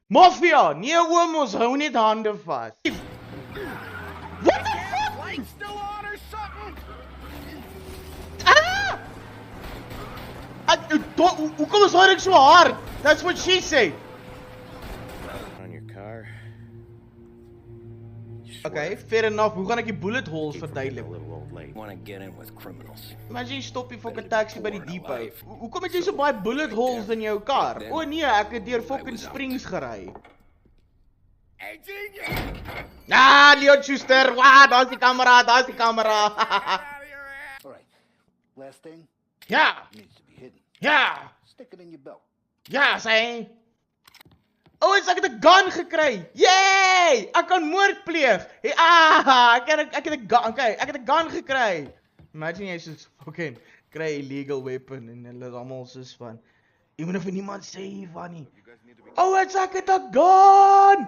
Mafia! Nee oom, ons hou net hande vas. What the fuck? Light still on or something? Ah! Hoekom is haar ek so hard? That's what she said. On your car. Okay, fair enough. Hoe gaan ek die bullet holes A verduidelik? little old lady. Want to get in with criminals. Imagine jy stop die fucking taxi by die depot. Hoekom het jy so baie bullet holes in jou kar? O nee, ek het deur fucking Springs gery. Hey, genius! Ah, Leon Schuster. Wah, daar's die kamera, daar's die kamera. Get out of your ass! All right. Last thing Ja, needs to be hidden. ja, Stick it in your belt. ja, sê. Oh, ek het 'n gun gekry. Yay! Ek kan moord pleeg. Hey, ek het 'n gun. Okay, ek het 'n gun gekry. Imagine jy soos fucking kry 'n illegal weapon en hulle is almal soos van even of niemand sê hiervan nie. Oh, ek het 'n gun.